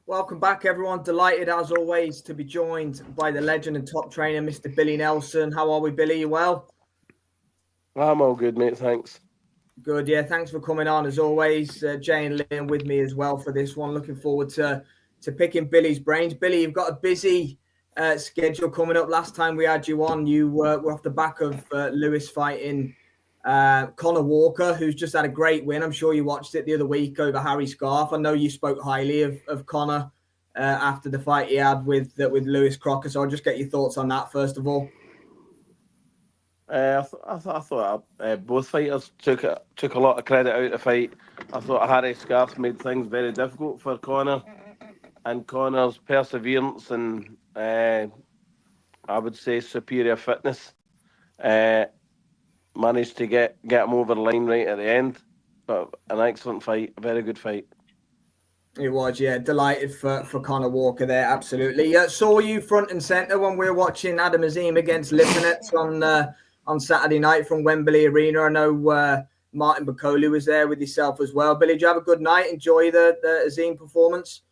Welcome back, everyone. Delighted, as always, to be joined by the legend and top trainer, Mr. Billy Nelson. How are we, Billy? You well? I'm all good, mate. Thanks. Good, yeah. Thanks for coming on, as always. Jay and Liam with me as well for this one. Looking forward to picking Billy's brains. Billy, you've got a busy schedule coming up. Last time we had you on, you were off the back of Lewis fighting Conor Walker, who's just had a great win. I'm sure you watched it the other week over Harry Scarf. I know you spoke highly of Conor after the fight he had with Lewis Crocker. So I'll just get your thoughts on that first of all. I thought both fighters took a lot of credit out of the fight. I thought Harry Scarf made things very difficult for Conor, and Conor's perseverance and I would say superior fitness managed to get him over the line right at the end. But an excellent fight, a very good fight. It was, yeah. Delighted for Conor Walker there, absolutely. Saw you front and centre when we were watching Adam Azim against Lipinets on Saturday night from Wembley Arena. I know Martin Bakole was there with yourself as well. Billy, did you have a good night? Enjoy the Azim performance?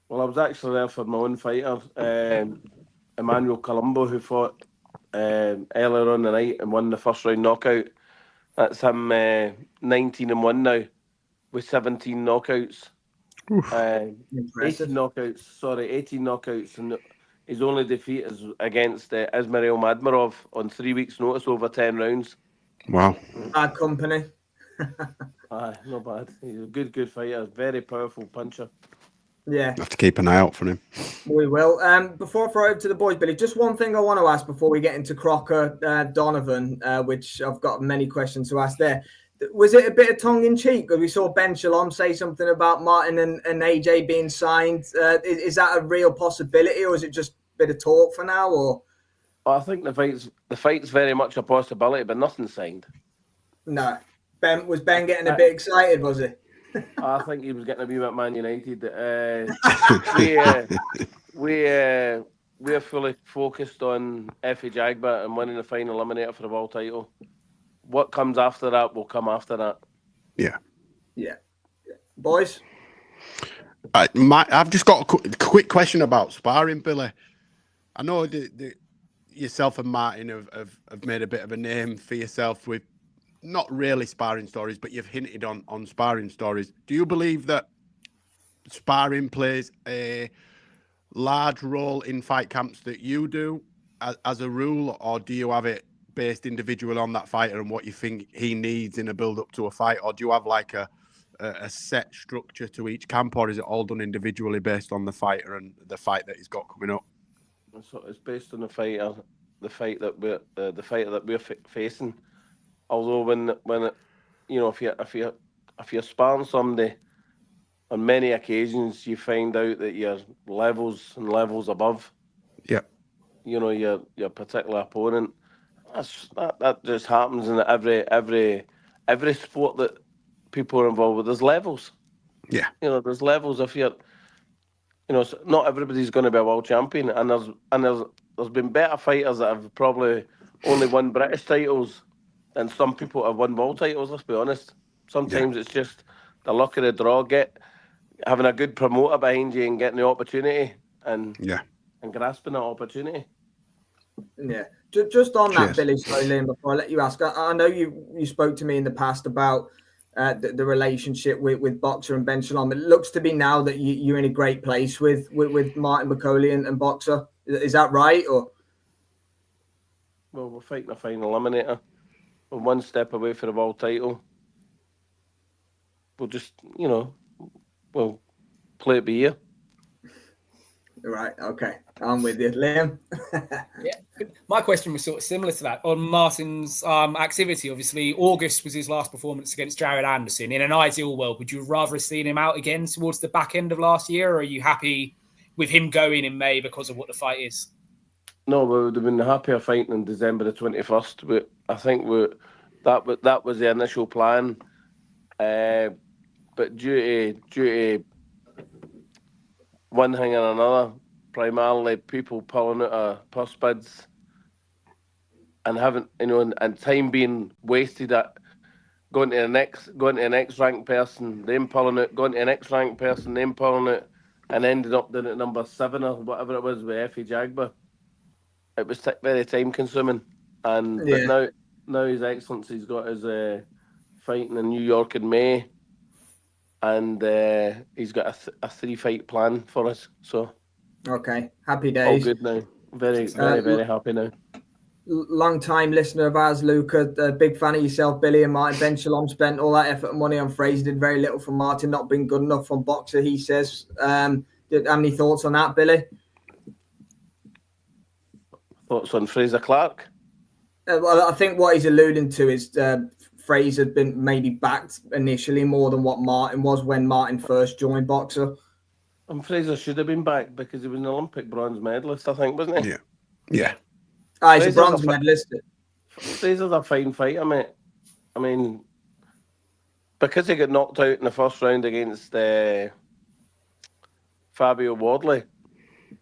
Well, I was actually there for my own fighter, Emmanuel Colombo, who fought earlier on the night and won the first round knockout. That's him 19-1 now with 17 knockouts. 18 knockouts. And his only defeat is against Ismail Madmarov on 3 weeks' notice over 10 rounds. Wow. Bad company. Not bad. He's a good fighter, very powerful puncher. Yeah. Have to keep an eye out for him. We will. Before I throw over to the boys, Billy, just one thing I want to ask before we get into Crocker, Donovan, which I've got many questions to ask there. Was it a bit of tongue-in-cheek? Because we saw Ben Shalom say something about Martin and AJ being signed. Is that a real possibility, or is it just a bit of talk for now? Or I think the fight's very much a possibility, but nothing's signed. No. Was Ben getting a bit excited, was he? I think he was getting a wee bit Man United. We're fully focused on Efe Ajagba and winning the final eliminator for the world title. What comes after that will come after that. Yeah. Boys? I've just got a quick question about sparring, Billy. I know that yourself and Martin have made a bit of a name for yourself with not really sparring stories, but you've hinted on sparring stories. Do you believe that sparring plays a large role in fight camps that you do as a rule, or do you have it based individually on that fighter and what you think he needs in a build-up to a fight, or do you have like a set structure to each camp, or is it all done individually based on the fighter and the fight that he's got coming up? So it's based on the fighter that we're facing. Although when if you're sparring somebody, on many occasions you find out that you're levels and levels above. Yeah. Your particular opponent. That just happens in every sport that people are involved with. There's levels. Yeah. There's levels. If you're, not everybody's going to be a world champion, and there's been better fighters that have probably only won British titles than some people have won world titles. Let's be honest. Sometimes it's just the luck of the draw. Having a good promoter behind you and getting the opportunity and grasping that opportunity. Yeah. Just on that, Billy, slowly, before I let you ask, I know you spoke to me in the past about the relationship with Boxer and Ben Shalom. It looks to be now that you're in a great place with Martin Bakole and Boxer. Is that right? Or well, we're fighting a final eliminator. We're one step away for the world title. We'll just, we'll play it by ear. Right, okay. I'm with you. Liam? Yeah. My question was sort of similar to that. On Martin's activity, obviously, August was his last performance against Jared Anderson. In an ideal world, would you rather have seen him out again towards the back end of last year, or are you happy with him going in May because of what the fight is? No, we would have been happier fighting in December the 21st. But I think that was the initial plan. But due to one thing and another, primarily people pulling out purse bids and having, and time being wasted at going to the next ranked person, them pulling it, going to the next ranked person, them pulling it. and ended up doing it number 7 or whatever it was with Efe Ajagba. It was very time consuming, but now His Excellency's got his fighting in New York in May, and he's got a 3-fight plan for us. So okay, happy days. All good now. Very happy now. Long time listener of ours, Luca, a big fan of yourself, Billy, and Martin. Ben Shalom spent all that effort and money on Fraser, did very little for Martin, not been good enough from Boxer, he says. Have any thoughts on that, Billy? Thoughts on Fraser Clark? Well, I think what he's alluding to is Fraser had been maybe backed initially more than what Martin was when Martin first joined Boxer. And Fraser should have been back because he was an Olympic bronze medalist, I think, wasn't he? Yeah. He's a bronze medalist. Fraser's a fine fighter, mate. I mean, because he got knocked out in the first round against Fabio Wardley,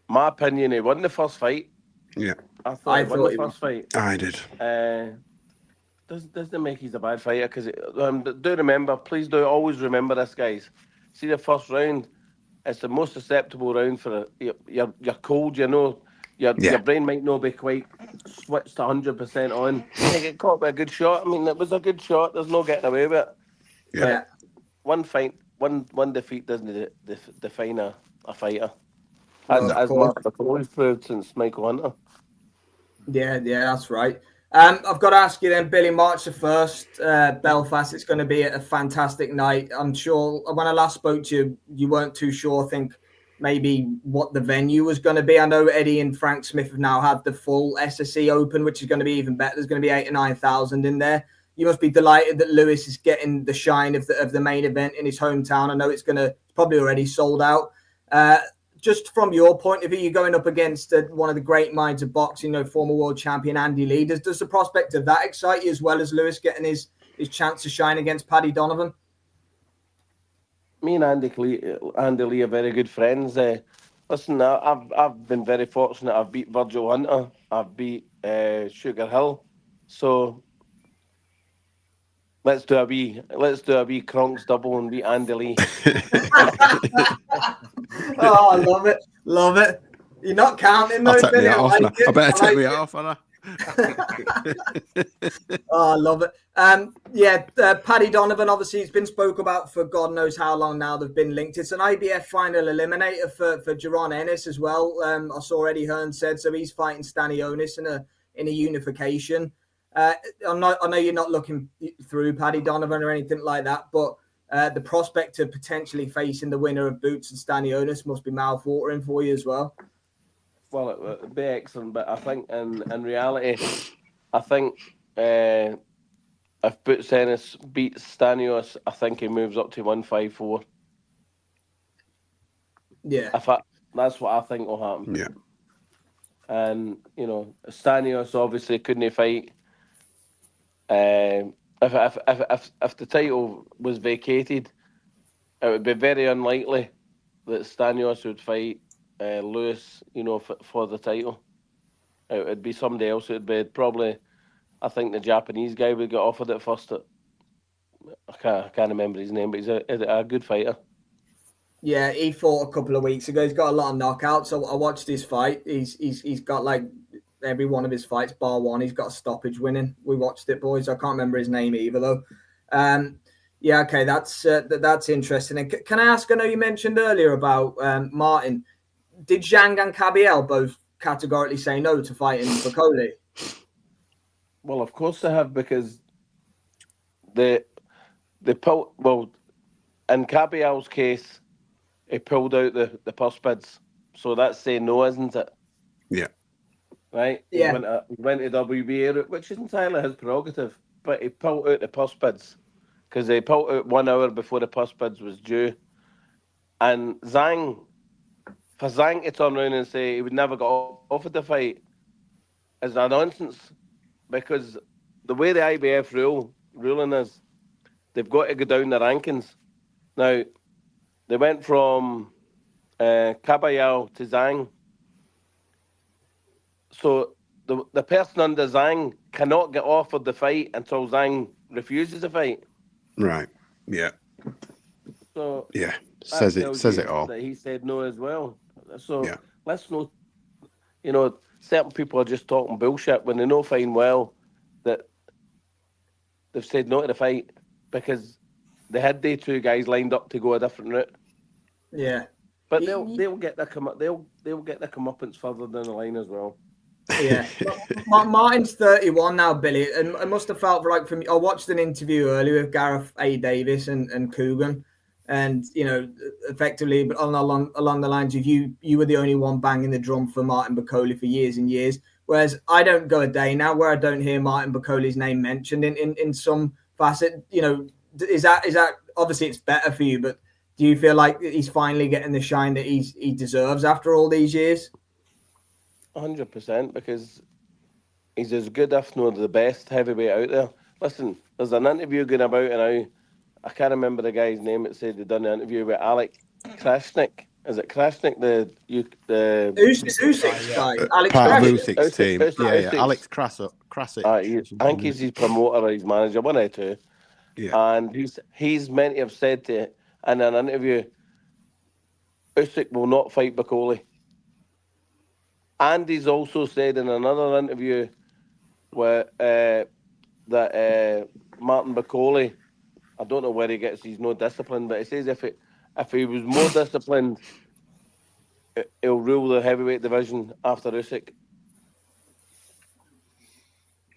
my opinion, he won the first fight. Yeah. I thought he won the first fight. I did. Doesn't make he's a bad fighter because do remember, please do always remember this, guys. See the first round, it's the most susceptible round for you're cold, you know. Your brain might not be quite switched 100% on. You get caught by a good shot. I mean, it was a good shot. There's no getting away with it. Yeah. One fight, one defeat doesn't define a fighter. As Mark Bakole's proved since Michael Hunter. Yeah, that's right. I've got to ask you then, Billy, March the 1st, Belfast, it's going to be a fantastic night. I'm sure when I last spoke to you, you weren't too sure, I think, maybe what the venue was going to be. I know Eddie and Frank Smith have now had the full SSE open, which is going to be even better. There's going to be 8,000 or 9,000 in there. You must be delighted that Lewis is getting the shine of the main event in his hometown. I know it's probably already sold out. Just from your point of view, you're going up against one of the great minds of boxing, former world champion Andy Lee. Does the prospect of that excite you as well as Lewis getting his chance to shine against Paddy Donovan? Me and Andy Lee are very good friends. Listen, I've been very fortunate. I've beat Virgil Hunter. I've beat Sugar Hill. So let's do a wee Kronk's double and beat Andy Lee. Oh, I love it. You're not counting those. I better take me off, Anna. Oh, I love it. Paddy Donovan, obviously, it's been spoke about for God knows how long now. They've been linked. It's an IBF final eliminator for Jaron Ennis as well. I saw Eddie Hearn said so. He's fighting Stanionis in a unification. I know you're not looking through Paddy Donovan or anything like that, but the prospect of potentially facing the winner of Boots and Stanionis must be mouth-watering for you as well. Well, it would be excellent, but I think in reality, I think if Boots Ennis beats Stanios, I think he moves up to 154. Yeah. That's what I think will happen. Yeah. And, Stanios obviously couldn't fight. If the title was vacated, it would be very unlikely that Stanios would fight Lewis, for the title. It would be somebody else. It would be probably, I think the Japanese guy would get offered it first. I can't remember his name, but he's a good fighter. Yeah, he fought a couple of weeks ago. He's got a lot of knockouts. So I watched his fight. He's got like every one of his fights, bar one. He's got a stoppage winning. We watched it, boys. I can't remember his name either, though. Okay, that's interesting. And can I ask? I know you mentioned earlier about Martin. Did Zhang and Kabiel both categorically say no to fighting Bakole? Well, of course they have, because in Kabiel's case, he pulled out the purse bids. So that's saying no, isn't it? Yeah. Right? Yeah. He went to WBA, which is entirely his prerogative, but he pulled out the purse bids because they pulled out 1 hour before the purse bids was due. And for Zhang to turn around and say he would never get offered the fight is a nonsense, because the way the IBF ruling is, they've got to go down the rankings. Now, they went from Kabayel to Zhang. So the person under Zhang cannot get offered the fight until Zhang refuses the fight. Right. Yeah. So yeah. says tells it all. That he said no as well. So Yeah. let's not, certain people are just talking bullshit when they know fine well that they've said no to the fight because they had the two guys lined up to go a different route. Yeah, but they'll get their they'll get their comeuppance further down the line as well. Yeah, Martin's 31 now, Billy, and I must have felt like from I watched an interview earlier with Gareth A. Davis and Coogan, and effectively, but along the lines of you were the only one banging the drum for Martin Bakole for years and years, whereas I don't go a day now where I don't hear Martin Bakole's name mentioned in some facet. Is that obviously it's better for you, but do you feel like he's finally getting the shine that he deserves after all these years? 100%, because he's as good, if not the best heavyweight out there. Listen, there's an interview going about now. I can't remember the guy's name. It said they'd done an interview with Alec Krasnik. Is it Krasnik? The Usyk's guy, Alex part of Krasnik. Usyk's team. Usyk's. Yeah. Alex Krasik. I think he's his promoter or his manager, one of the two. Yeah. And he's meant to have said to in an interview, Usyk will not fight Bakole. And he's also said in another interview where that Martin Bakole, I don't know where he gets his no discipline, but he says if he was more disciplined, he'll rule the heavyweight division after Usyk.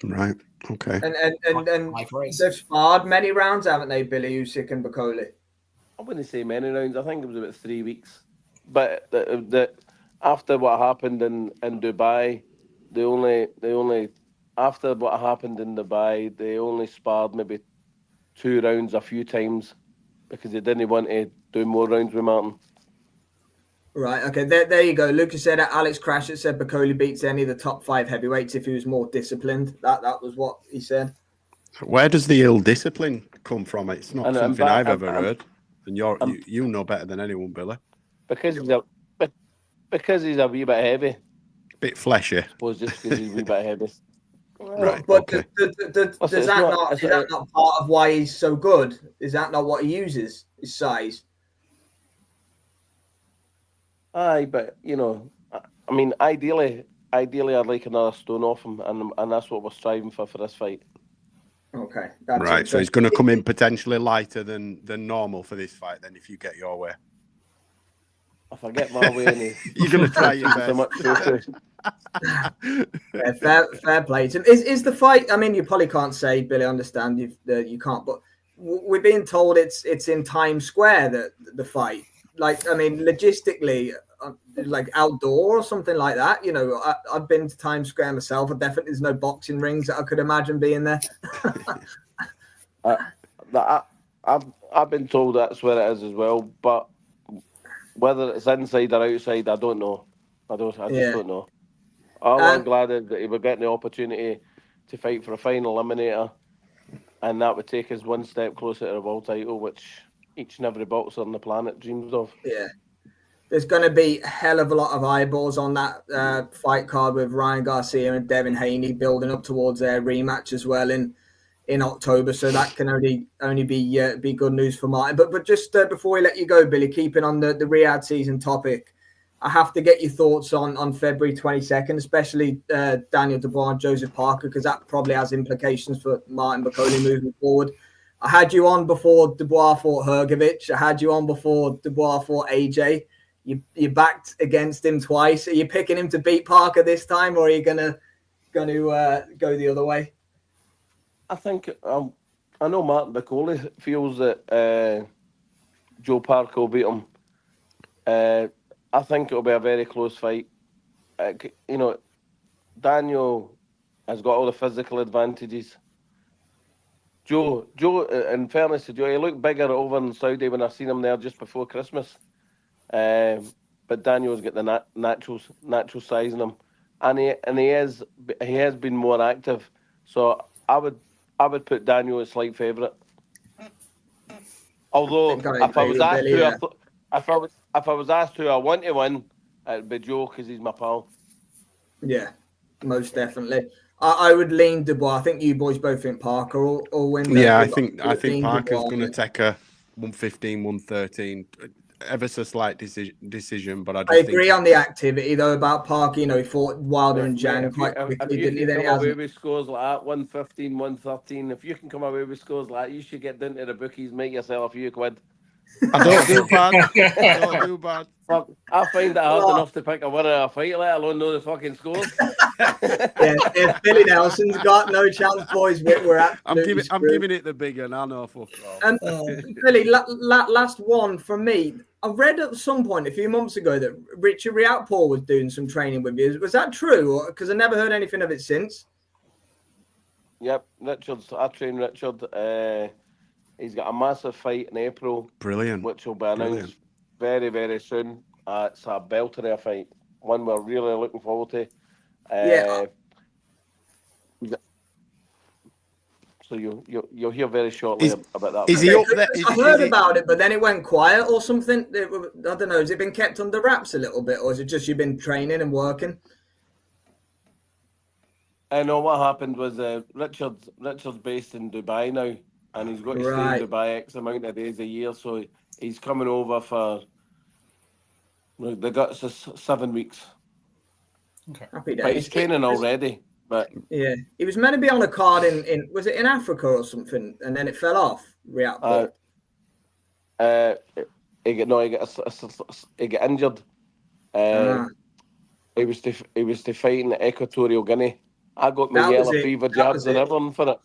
Right. Okay. And they've sparred many rounds, haven't they, Billy, Usyk and Bakole? I wouldn't say many rounds. I think it was about 3 weeks. But after what happened in Dubai, they only after what happened in Dubai, they only sparred maybe 2 rounds a few times because they didn't want to do more rounds with Martin. Right. Okay. There you go. Lucas said that. Alex Krasik said Bakole beats any of the top 5 heavyweights if he was more disciplined. That was what he said. Where does the ill discipline come from? It's not something I've ever heard, and you know better than anyone, Billy. Because he's a wee bit heavy. Bit fleshy. I suppose just because he's a wee bit heavy. Right. But Okay. is that not part of why he's so good? Is that not what he uses? His size. Aye, but I mean, ideally, I'd like another stone off him, and that's what we're striving for this fight. Okay. Right. So he's going to come in potentially lighter than normal for this fight. Then, if you get your way. If I get my way, you're going to try your best. So much Yeah, fair play to him. Is the fight? I mean, you probably can't say, Billy. I understand you can't, but we're being told it's in Times Square the fight. Like, I mean, logistically, like outdoor or something like that. I've been to Times Square myself. There's no boxing rings that I could imagine being there. I've been told that's where it is as well, but whether it's inside or outside, I don't know. I just don't know. All I'm glad is that we're getting the opportunity to fight for a final eliminator, and that would take us one step closer to the world title, which each and every boxer on the planet dreams of. Yeah. There's going to be a hell of a lot of eyeballs on that fight card with Ryan Garcia and Devin Haney building up towards their rematch as well in October. So that can only be good news for Martin. But just before we let you go, Billy, keeping on the Riyadh season topic, I have to get your thoughts on February 22nd, especially Daniel Dubois and Joseph Parker, because that probably has implications for Martin Bakole moving forward. I had you on before Dubois fought Hrgovic. I had you on before Dubois fought AJ. You backed against him twice. Are you picking him to beat Parker this time, or are you gonna go the other way? I think I know Martin Bakole feels that Joe Parker will beat him. I think it'll be a very close fight. Daniel has got all the physical advantages. Joe, in fairness to Joe, he looked bigger over in Saudi when I seen him there just before Christmas. But Daniel's got the natural size in him, and he has been more active. So I would put Daniel as slight favourite. Although if I was asked who I want to win, it'd be Joe because he's my pal. Yeah, most definitely. I would lean Dubois. I think you boys both think Parker will win. Yeah, I think Parker's going to take a 115, 113. ever so slight decision, but I I just agree think on the activity though about Parker. You know, he fought Wilder and Jan Mate, quite if quickly, you didn't he? can Then he come away hasn't. with scores like that, 115, 113, if you can come away with scores like that, you should get down to the bookies, make yourself a few quid. I don't do bad. I don't do bad. Fuck, I find it hard Oh. enough to pick a winner of a fight, let alone know the fucking scores. Yeah, if Billy Nelson's got no chance, boys, we're absolutely I'm screwed. giving it the big one. I know fuck all. Billy, last one from me. I read at some point a few months ago that Richard Riakporhe was doing some training with you. Was that true? Because I never heard anything of it since. Yep, I train Richard. He's got a massive fight in April. Brilliant. Which will be announced Brilliant. very, very soon. It's a belter of a fight. One we're really looking forward to. Yeah. So you'll hear very shortly about that. Is he up there? I heard about it, but then it went quiet or something. I don't know. Has it been kept under wraps a little bit, or is it just you've been training and working? I know what happened was Richard's based in Dubai now, and he's got to stay in Dubai X amount of days a year. So he's coming over for they got 7 weeks. Okay. Happy days. But he's training already. But yeah, he was meant to be on a card in was it in Africa or something, and then it fell off. Riakporhe. he got injured. He was to fight in Equatorial Guinea. I got my yellow fever jabs and everything for it.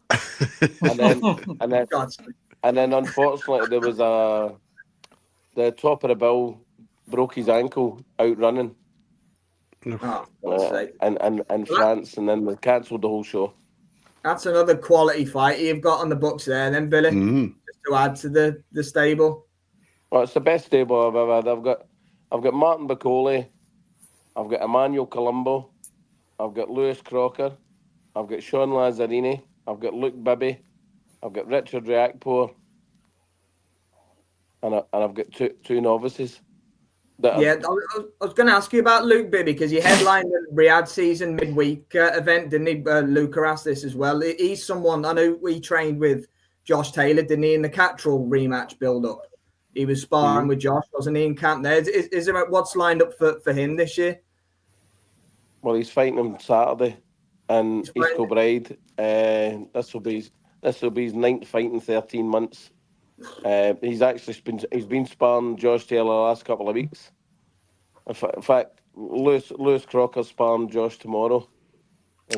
and then unfortunately there was the top of the bill broke his ankle out running. In France, and then we cancelled the whole show. That's another quality fight you've got on the books there, then, Billy. Just to add to the stable. Well, it's the best stable I've ever had. I've got Martin Bakole, I've got Emmanuel Colombo, I've got Lewis Crocker, I've got Sean Lazzarini, I've got Luke Bibby, I've got Richard Riakporhe, and I've got two novices. Yeah, I was going to ask you about Luke Bibby because he headlined the Riyadh season midweek event, didn't he? Luca asked this as well. He's someone I know we trained with Josh Taylor, didn't he, in the Cattrall rematch build-up? He was sparring with Josh, wasn't he, in camp there? Is there what's lined up for him this year? Well, he's fighting him Saturday in East Kilbride. This will be his 9th fight in 13 months. He's been sparring Josh Taylor the last couple of weeks. In fact, Lewis Crocker sparring Josh tomorrow.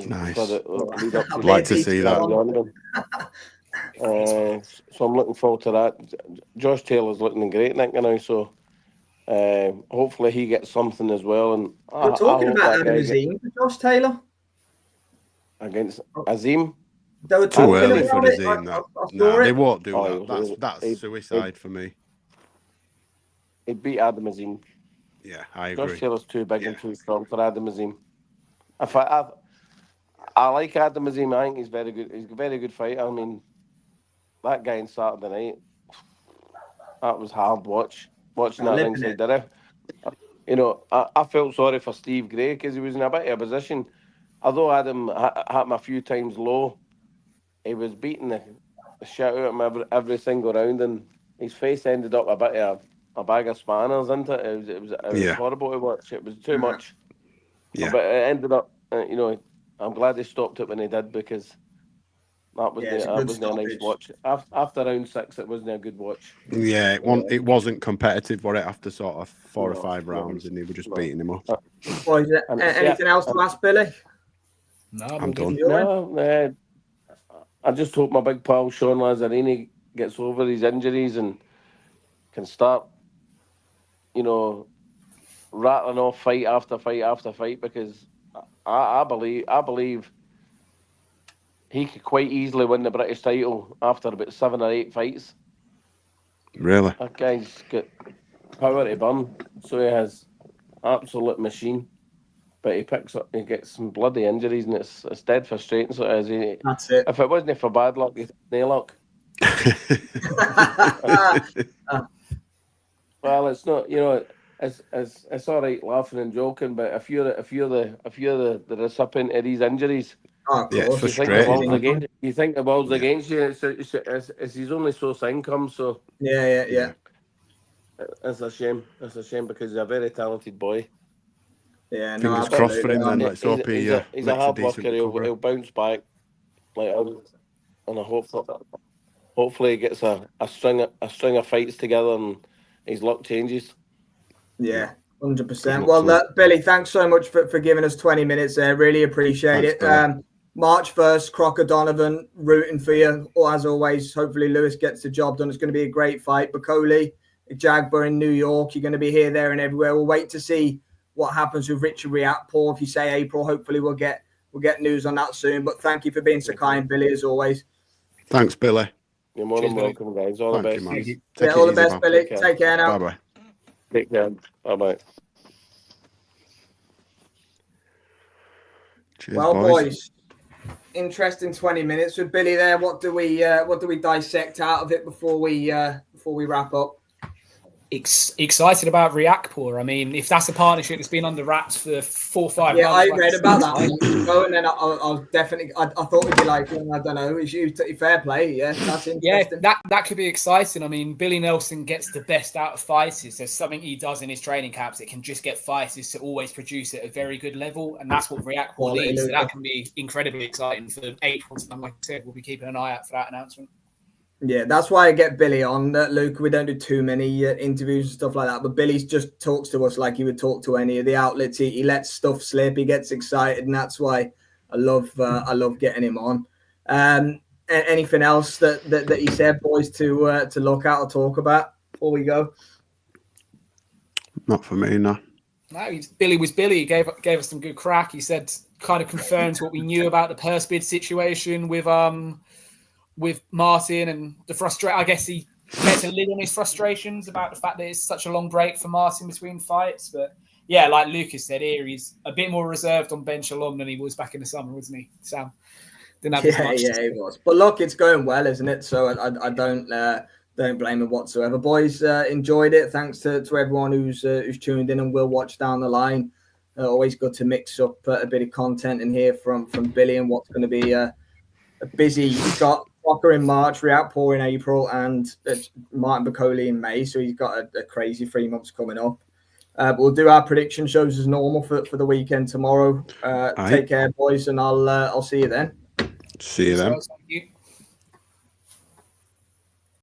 Nice. I'd like to see that. So I'm looking forward to that. Josh Taylor's looking great, Nick, now. So hopefully he gets something as well. And we're talking about Adam Azim for Josh Taylor against Azim. They were too early for it. Azim. No, they won't do that. That's suicide for me. He beat Adam Azim. Yeah, I agree. Josh Taylor's too big and too strong for Adam Azim. I like Adam Azim. I think he's very good. He's a very good fighter. I mean, that guy on Saturday night, that was hard watching that ringside there. You know, I felt sorry for Steve Gray because he was in a bit of a position. Although Adam hit him a few times low, he was beating the shit out of him every single round, and his face ended up a bit of a bag of spanners, isn't it? It was horrible to watch. It was too much. Yeah. But it ended up, you know, I'm glad he stopped it when he did because that wasn't a nice watch. After round 6, it wasn't a good watch. Yeah, it wasn't competitive, was it? After sort of 4 or 5 rounds, and they were just beating him up. Well, anything else to ask, Billy? No, I'm done. No, I just hope my big pal Sean Lazzarini gets over his injuries and can start, you know, rattling off fight after fight after fight, because I believe he could quite easily win the British title after about 7 or 8 fights. Really? That guy's got power to burn, so he has absolute machine. But he gets some bloody injuries, and it's dead frustrating. So as that's it. If it wasn't for bad luck, it's no luck. Well, it's not. You know, it's all right laughing and joking, but if you're the recipient of these injuries, it's frustrating. You think the world's against you. It's his only source of income. So yeah. It's a shame. It's a shame because he's a very talented boy. Yeah, no, Fingers crossed for him then. Let's hope he He's a makes a hard decent worker. recovery. He'll bounce back. And I hopefully he gets a string of fights together and his luck changes. Yeah, 100%. Good luck Well, to him. Billy, thanks so much for giving us 20 minutes there. Really appreciate Thanks, it. March 1st, Crocker Donovan rooting for you. Or as always, hopefully Lewis gets the job done. It's going to be a great fight. Bakole, Ajagba in New York. You're going to be here, there, and everywhere. We'll wait to see what happens with Richard Riakporhe. If you say April, hopefully we'll get news on that soon. But thank you for being so kind, Billy, as always. Thanks, Billy. You're more than Cheers, welcome, guys. All the best. Man. Yeah, all the best, Billy. Take care now. Bye-bye. Take care. Bye-bye. Cheers, Well, boys, interesting 20 minutes with Billy there. What do we dissect out of it before we wrap up? Excited about Riakporhe. I mean, if that's a partnership that's been under wraps for 4 or 5 Yeah, months. I read about that months ago, and then I was definitely, I thought it'd be like, I don't know, it's you, fair play. Yeah, that's interesting. Yeah, that could be exciting. I mean, Billy Nelson gets the best out of fighters. There's something he does in his training camps that can just get fighters to always produce at a very good level, and that's what Riakporhe needs. So that can be incredibly exciting for April. And like I said, we'll be keeping an eye out for that announcement. Yeah, that's why I get Billy on, Luke. We don't do too many interviews and stuff like that, but Billy just talks to us like he would talk to any of the outlets. He lets stuff slip. He gets excited, and that's why I love getting him on. Anything else that he said, boys, to look at or talk about before we go? Not for me, no. No, Billy was Billy. He gave us some good crack. He said, kind of confirms what we knew about the purse bid situation with Martin and the frustration. I guess he gets a lid on his frustrations about the fact that it's such a long break for Martin between fights. But yeah, like Lucas said here, he's a bit more reserved on bench along than he was back in the summer, wasn't he, Sam? Didn't have as much. Yeah, he was. But look, it's going well, isn't it? So I don't blame him whatsoever. Boys, enjoyed it. Thanks to everyone who's tuned in and will watch down the line. Always good to mix up a bit of content and hear from Billy and what's going to be a busy. He's got Crocker in March, Riakporhe in April, and Martin Bakole in May. So he's got a crazy 3 months coming up. We'll do our prediction shows as normal for the weekend tomorrow. Take care, boys, and I'll see you then. See you then.